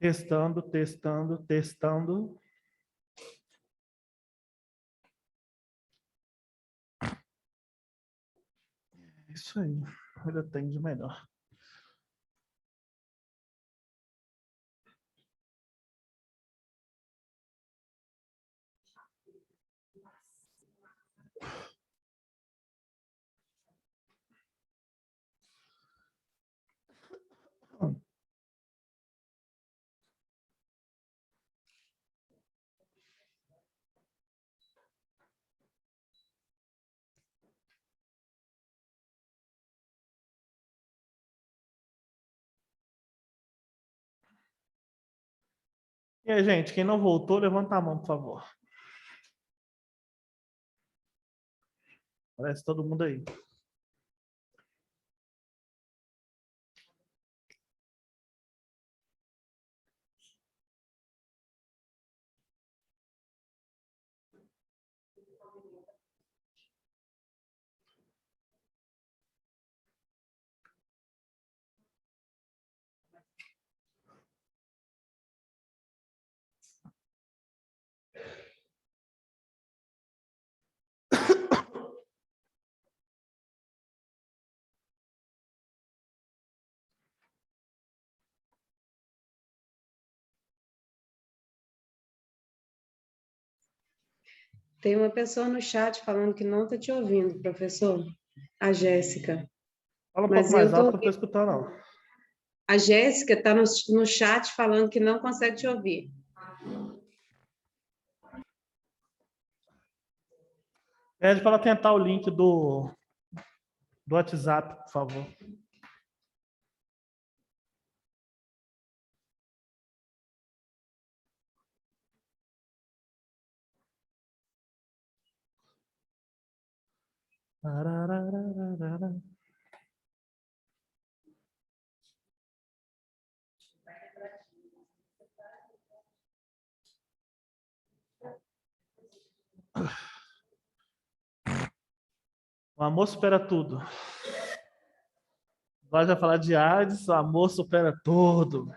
Testando, testando, testando. Isso aí, ele atende melhor. E aí, gente, quem não voltou, levanta a mão, por favor. Parece todo mundo aí. Tem uma pessoa no chat falando que não está te ouvindo, professor. A Jéssica. Fala um pouco Mas mais eu alto, tô... que eu não estou escutando, não. A Jéssica está no chat falando que não consegue te ouvir. Pede para ela tentar o link do WhatsApp, por favor. Ararararara. O amor supera tudo. Agora já falar de AIDS, o amor supera tudo.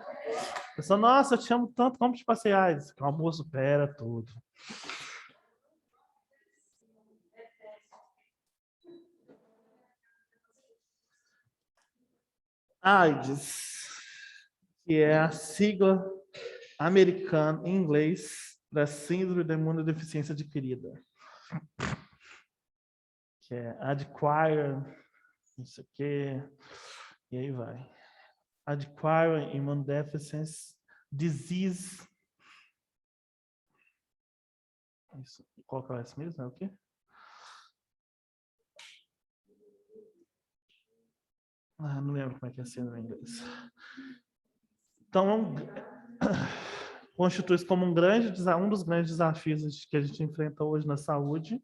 Pessoal, nossa, eu te amo tanto, como te passei AIDS? O amor supera tudo. AIDS, que é a sigla americana em inglês da Síndrome da Imunodeficiência Adquirida. Que é Acquired, não sei o quê, e aí vai. Acquired Immunodeficiency Disease. Isso, qual que é esse mesmo? É o quê? Não lembro como é que é a síndrome em inglês. Então, constitui-se como um dos grandes desafios que a gente enfrenta hoje na saúde.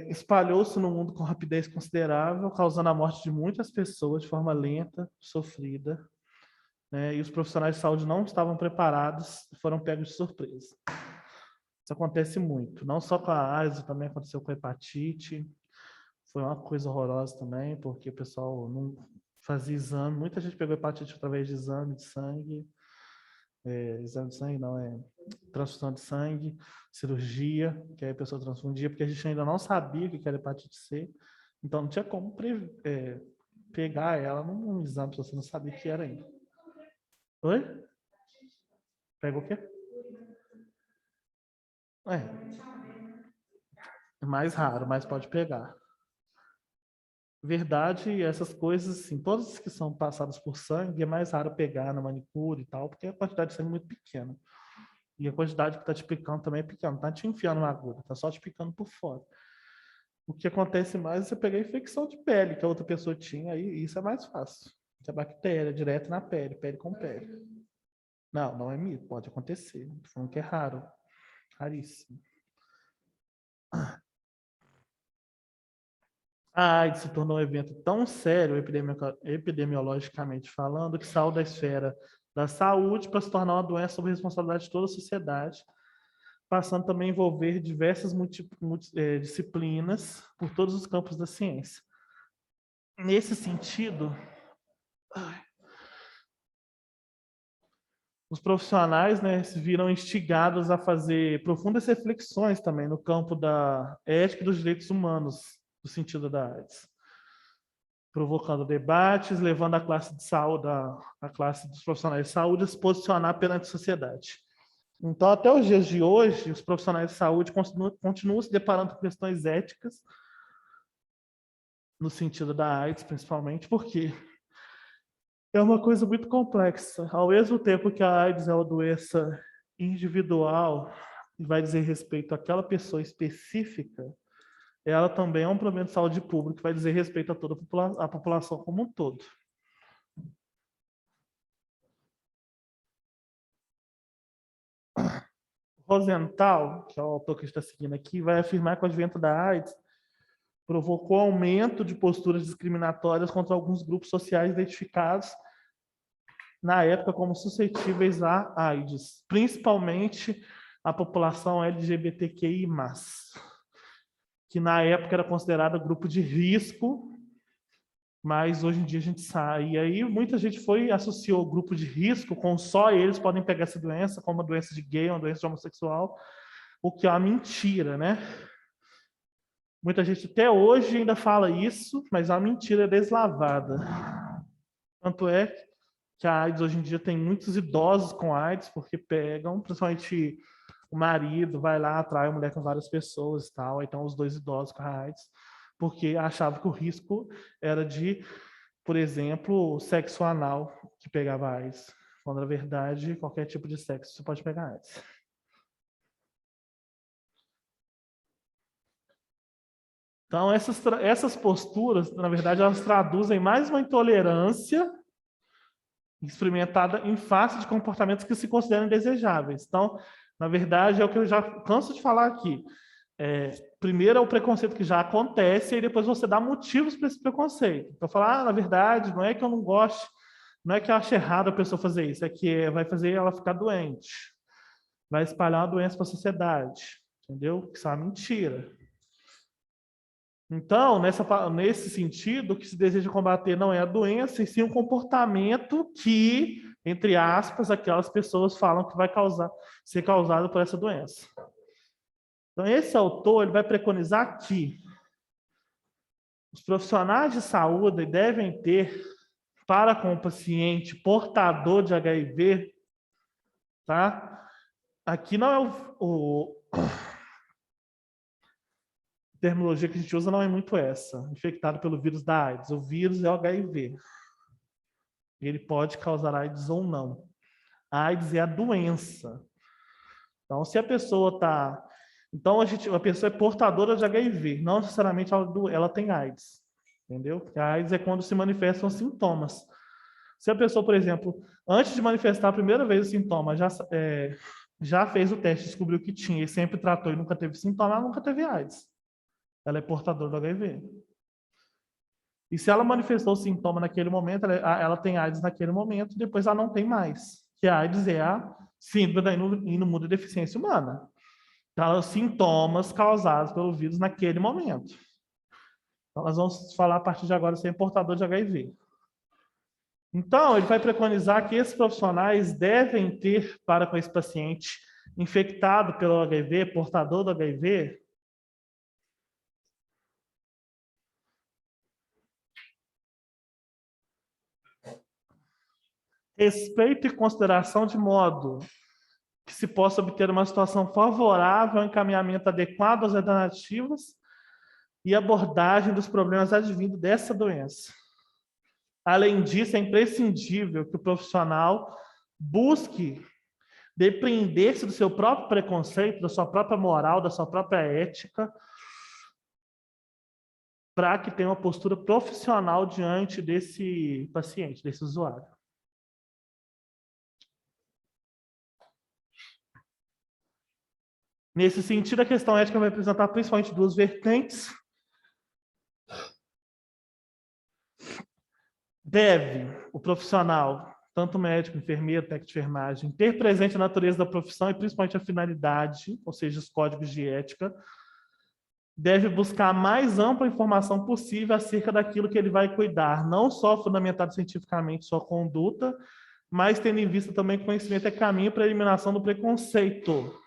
Espalhou-se no mundo com rapidez considerável, causando a morte de muitas pessoas de forma lenta, sofrida, né? E os profissionais de saúde não estavam preparados e foram pegos de surpresa. Isso acontece muito, não só com a AIDS, também aconteceu com a hepatite. Foi uma coisa horrorosa também, porque o pessoal não fazia exame. Muita gente pegou hepatite através de exame de sangue. Exame de sangue não, transfusão de sangue, cirurgia, que aí a pessoa transfundia, porque a gente ainda não sabia o que era hepatite C. Então não tinha como pegar ela num exame se você não sabia o que era ainda. Oi? Pega o quê? É mais raro, mas pode pegar. Verdade, essas coisas, assim, todas que são passadas por sangue, é mais raro pegar na manicure e tal, porque a quantidade de sangue é muito pequena. E a quantidade que está te picando também é pequena, não está te enfiando na agulha, está só te picando por fora. O que acontece mais é você pegar a infecção de pele que a outra pessoa tinha, aí isso é mais fácil. Que a bactéria direto na pele, pele com pele. Não, não é mito, pode acontecer. Estou falando que é raro, raríssimo. A AIDS se tornou um evento tão sério, epidemiologicamente falando, que saiu da esfera da saúde para se tornar uma doença sob responsabilidade de toda a sociedade, passando também a envolver diversas disciplinas por todos os campos da ciência. Nesse sentido, os profissionais, né, se viram instigados a fazer profundas reflexões também no campo da ética e dos direitos humanos, no sentido da AIDS, provocando debates, levando a classe de saúde, a classe dos profissionais de saúde a se posicionar perante a sociedade. Então, até os dias de hoje, os profissionais de saúde continuam se deparando com questões éticas, no sentido da AIDS, principalmente, porque é uma coisa muito complexa. Ao mesmo tempo que a AIDS é uma doença individual e vai dizer respeito àquela pessoa específica, ela também é um problema de saúde pública que vai dizer respeito a toda a população como um todo. Rosenthal, que é o autor que está seguindo aqui, vai afirmar que o advento da AIDS provocou aumento de posturas discriminatórias contra alguns grupos sociais identificados na época como suscetíveis à AIDS, principalmente a população LGBTQI+, que na época era considerada grupo de risco, mas hoje em dia a gente sabe. E aí muita gente associou o grupo de risco com só eles podem pegar essa doença, como uma doença de gay, uma doença de homossexual, o que é uma mentira, né? Muita gente até hoje ainda fala isso, mas é uma mentira deslavada. Tanto é que a AIDS hoje em dia tem muitos idosos com AIDS, porque pegam, principalmente o marido vai lá, atrai a mulher com várias pessoas e tal, então os dois idosos com a AIDS, porque achavam que o risco era de, por exemplo, sexo anal que pegava AIDS, quando na verdade qualquer tipo de sexo você pode pegar AIDS. Então essas posturas, na verdade, elas traduzem mais uma intolerância experimentada em face de comportamentos que se consideram indesejáveis. Então, na verdade, é o que eu já canso de falar aqui. Primeiro é o preconceito que já acontece, e depois você dá motivos para esse preconceito. Então, falar, na verdade, não é que eu não goste, não é que eu acho errado a pessoa fazer isso, é que vai fazer ela ficar doente, vai espalhar uma doença para a sociedade, entendeu? Isso é uma mentira. Então, nesse sentido, o que se deseja combater não é a doença, e sim um comportamento que, entre aspas, aquelas pessoas falam que vai ser causado por essa doença. Então, esse autor ele vai preconizar que os profissionais de saúde devem ter, para com o paciente portador de HIV, tá? Aqui não é a terminologia que a gente usa não é muito essa, infectado pelo vírus da AIDS. O vírus é o HIV. Ele pode causar AIDS ou não. A AIDS é a doença. Então, se a pessoa está... Então, a pessoa é portadora de HIV, não necessariamente ela tem AIDS. Entendeu? Porque a AIDS é quando se manifestam os sintomas. Se a pessoa, por exemplo, antes de manifestar a primeira vez o sintoma, já fez o teste, descobriu que tinha e sempre tratou e nunca teve sintoma, ela nunca teve AIDS. Ela é portadora do HIV. E se ela manifestou o sintoma naquele momento, ela tem AIDS naquele momento, depois ela não tem mais. Que a AIDS é a síndrome da imunodeficiência humana. Então, os sintomas causados pelo vírus naquele momento. Então, nós vamos falar a partir de agora se é portador de HIV. Então, ele vai preconizar que esses profissionais devem ter, para com esse paciente infectado pelo HIV, portador do HIV, respeito e consideração de modo que se possa obter uma situação favorável ao encaminhamento adequado às alternativas e abordagem dos problemas advindos dessa doença. Além disso, é imprescindível que o profissional busque depreender-se do seu próprio preconceito, da sua própria moral, da sua própria ética, para que tenha uma postura profissional diante desse paciente, desse usuário. Nesse sentido, a questão ética vai apresentar principalmente duas vertentes. Deve o profissional, tanto médico, enfermeiro, técnico de enfermagem, ter presente a natureza da profissão e principalmente a finalidade, ou seja, os códigos de ética. Deve buscar a mais ampla informação possível acerca daquilo que ele vai cuidar, não só fundamentado cientificamente sua conduta, mas tendo em vista também que conhecimento é caminho para a eliminação do preconceito.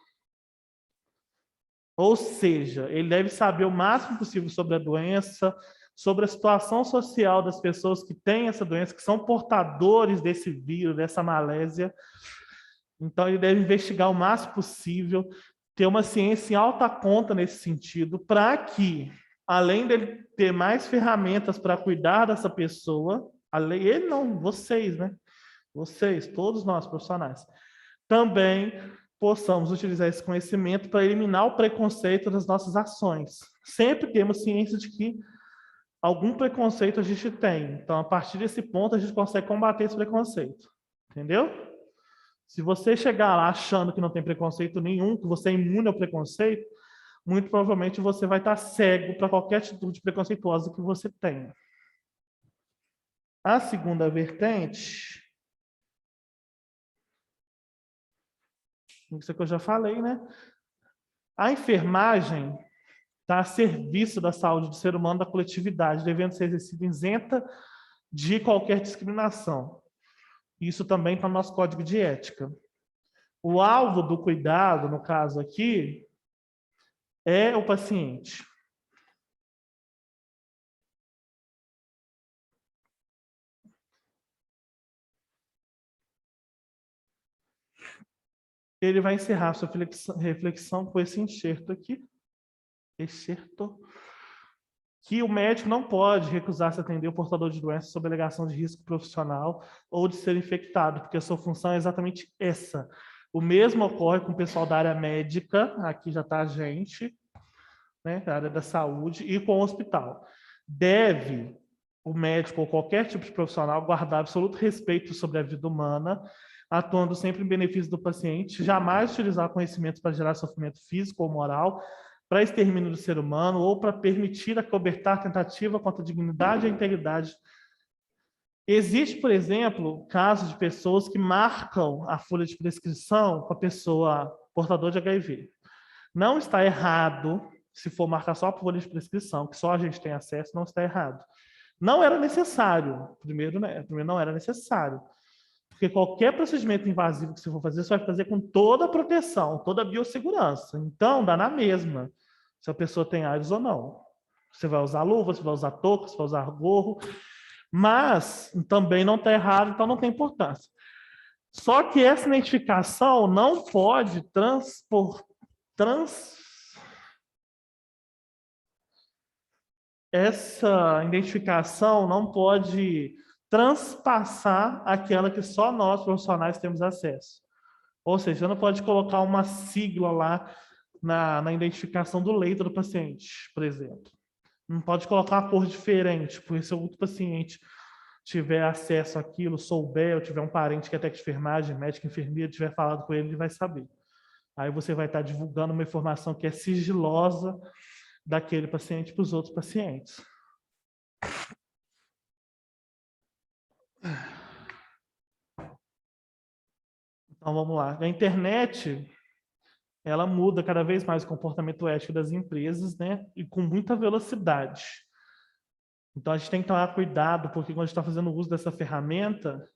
Ou seja, ele deve saber o máximo possível sobre a doença, sobre a situação social das pessoas que têm essa doença, que são portadores desse vírus, dessa malésia. Então, ele deve investigar o máximo possível, ter uma ciência em alta conta nesse sentido, para que, além dele ter mais ferramentas para cuidar dessa pessoa, ele não, vocês, né? Vocês, todos nós profissionais, também possamos utilizar esse conhecimento para eliminar o preconceito das nossas ações. Sempre temos ciência de que algum preconceito a gente tem. Então, a partir desse ponto, a gente consegue combater esse preconceito. Entendeu? Se você chegar lá achando que não tem preconceito nenhum, que você é imune ao preconceito, muito provavelmente você vai estar cego para qualquer atitude preconceituosa que você tenha. A segunda vertente, isso que eu já falei, né? A enfermagem está a serviço da saúde do ser humano, da coletividade, devendo ser exercida isenta de qualquer discriminação. Isso também está no nosso código de ética. O alvo do cuidado, no caso aqui, é o paciente. Ele vai encerrar sua reflexão com esse enxerto aqui. Excerto. Que o médico não pode recusar-se a atender o portador de doença sob alegação de risco profissional ou de ser infectado, porque a sua função é exatamente essa. O mesmo ocorre com o pessoal da área médica, aqui já está a gente, né, da área da saúde, e com o hospital. Deve o médico ou qualquer tipo de profissional guardar absoluto respeito sobre a vida humana, atuando sempre em benefício do paciente, jamais utilizar conhecimentos para gerar sofrimento físico ou moral, para extermínio do ser humano ou para permitir acobertar tentativa contra a dignidade e a integridade. Existe, por exemplo, casos de pessoas que marcam a folha de prescrição com a pessoa portadora de HIV. Não está errado, se for marcar só a folha de prescrição, que só a gente tem acesso, não está errado. Não era necessário, primeiro não era necessário, porque qualquer procedimento invasivo que você for fazer, você vai fazer com toda a proteção, toda a biossegurança. Então, dá na mesma, se a pessoa tem AIDS ou não. Você vai usar luva, você vai usar touca, você vai usar gorro, mas também não está errado, então não tem importância. Só que essa identificação não pode essa identificação não pode transpassar aquela que só nós, profissionais, temos acesso. Ou seja, você não pode colocar uma sigla lá na identificação do leito do paciente, por exemplo. Não pode colocar uma cor diferente, porque se o outro paciente tiver acesso àquilo, souber, ou tiver um parente que é técnico de enfermagem, médico, enfermeiro, tiver falado com ele, ele vai saber. Aí você vai estar divulgando uma informação que é sigilosa daquele paciente para os outros pacientes. Então, vamos lá. A internet, ela muda cada vez mais o comportamento ético das empresas, né? E com muita velocidade. Então, a gente tem que tomar cuidado, porque quando a gente está fazendo uso dessa ferramenta,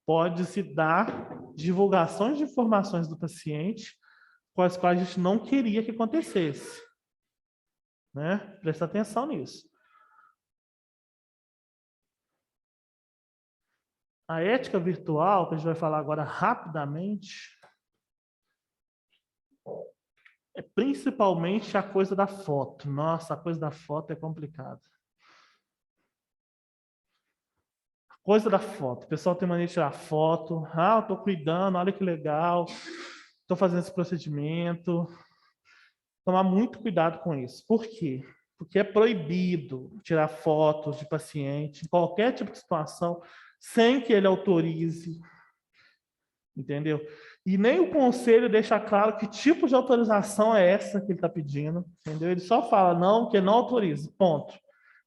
pode-se dar divulgações de informações do paciente com as quais a gente não queria que acontecesse. Né? Presta atenção nisso. A ética virtual, que a gente vai falar agora rapidamente, é principalmente a coisa da foto. Nossa, a coisa da foto é complicada. A coisa da foto. O pessoal tem mania de tirar foto. Ah, eu estou cuidando, olha que legal. Estou fazendo esse procedimento. Tomar muito cuidado com isso. Por quê? Porque é proibido tirar fotos de paciente em qualquer tipo de situação sem que ele autorize. Entendeu? E nem o conselho deixa claro que tipo de autorização é essa que ele está pedindo. Entendeu? Ele só fala não, que não autoriza. Ponto.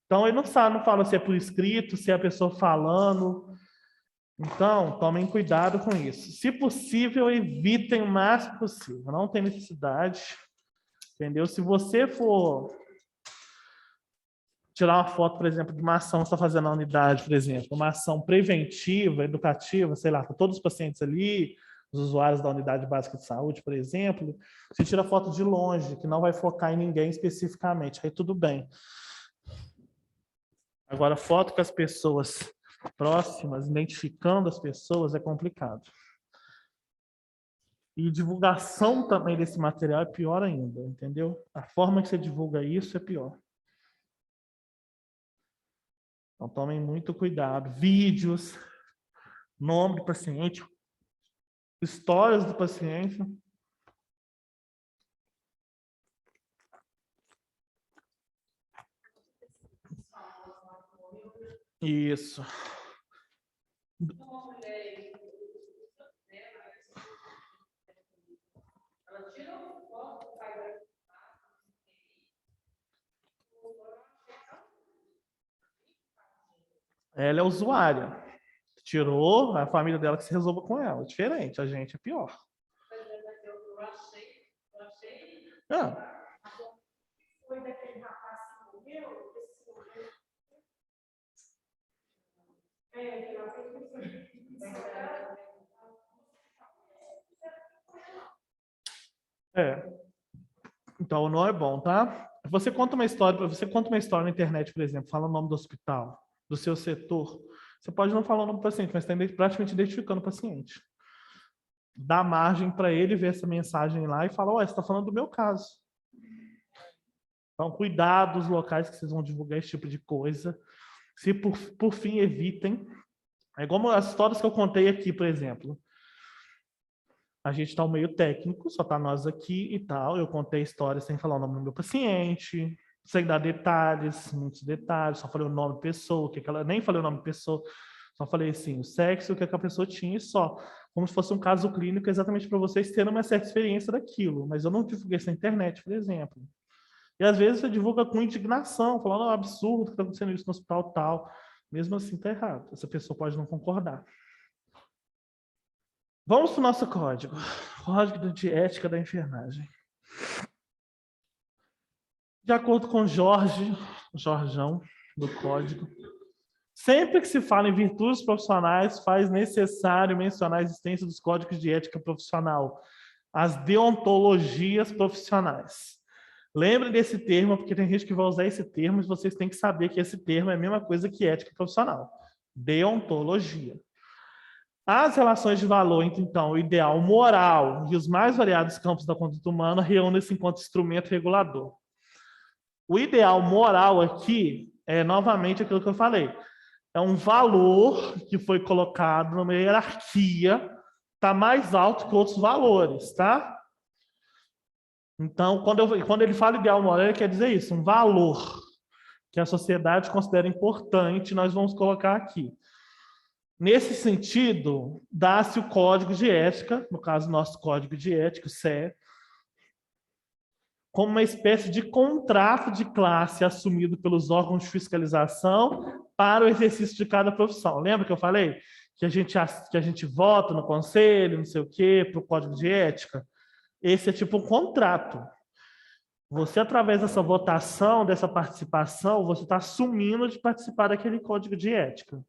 Então, ele não sabe, não fala se é por escrito, se é a pessoa falando. Então, tomem cuidado com isso. Se possível, evitem o máximo possível. Não tem necessidade. Entendeu? Se você for tirar uma foto, por exemplo, de uma ação que você está fazendo na unidade, por exemplo, uma ação preventiva, educativa, sei lá, para todos os pacientes ali, os usuários da unidade básica de saúde, por exemplo, você tira foto de longe, que não vai focar em ninguém especificamente, aí tudo bem. Agora, foto com as pessoas próximas, identificando as pessoas, é complicado. E divulgação também desse material é pior ainda, entendeu? A forma que você divulga isso é pior. Então, tomem muito cuidado. Vídeos, nome do paciente, histórias do paciente. Isso. Ela é usuária. Tirou, a família dela que se resolva com ela. Diferente, a gente é pior. Ah. Então, não é bom, tá? Você conta uma história na internet, por exemplo, fala o nome do hospital, do seu setor. Você pode não falar o nome do paciente, mas está praticamente identificando o paciente. Dá margem para ele ver essa mensagem lá e falar, você está falando do meu caso. Então, cuidado dos locais que vocês vão divulgar esse tipo de coisa. Se por fim, evitem. É como as histórias que eu contei aqui, por exemplo. A gente está no meio técnico, só está nós aqui e tal. Eu contei histórias sem falar o nome do meu paciente, sem dar detalhes, muitos detalhes, só falei o nome da pessoa, nem falei o nome da pessoa, só falei assim, o sexo, o que a pessoa tinha e só. Como se fosse um caso clínico, exatamente para vocês terem uma certa experiência daquilo. Mas eu não divulguei isso na internet, por exemplo. E às vezes você divulga com indignação, falando, absurdo que está acontecendo isso no hospital tal. Mesmo assim, está errado. Essa pessoa pode não concordar. Vamos para o nosso código. Código de ética da enfermagem. De acordo com Jorjão, do código, sempre que se fala em virtudes profissionais, faz necessário mencionar a existência dos códigos de ética profissional, as deontologias profissionais. Lembrem desse termo, porque tem gente que vai usar esse termo, e vocês têm que saber que esse termo é a mesma coisa que ética profissional. Deontologia. As relações de valor entre, então, o ideal moral e os mais variados campos da conduta humana reúnem-se enquanto instrumento regulador. O ideal moral aqui é, novamente, aquilo que eu falei. É um valor que foi colocado numa hierarquia, está mais alto que outros valores, tá? Então, quando ele fala ideal moral, ele quer dizer isso, um valor que a sociedade considera importante, nós vamos colocar aqui. Nesse sentido, dá-se o código de ética, no caso, nosso código de ética, o CE, como uma espécie de contrato de classe assumido pelos órgãos de fiscalização para o exercício de cada profissão. Lembra que eu falei que a gente vota no conselho, não sei o quê, para o código de ética? Esse é tipo um contrato. Você, através dessa votação, dessa participação, você está assumindo de participar daquele código de ética.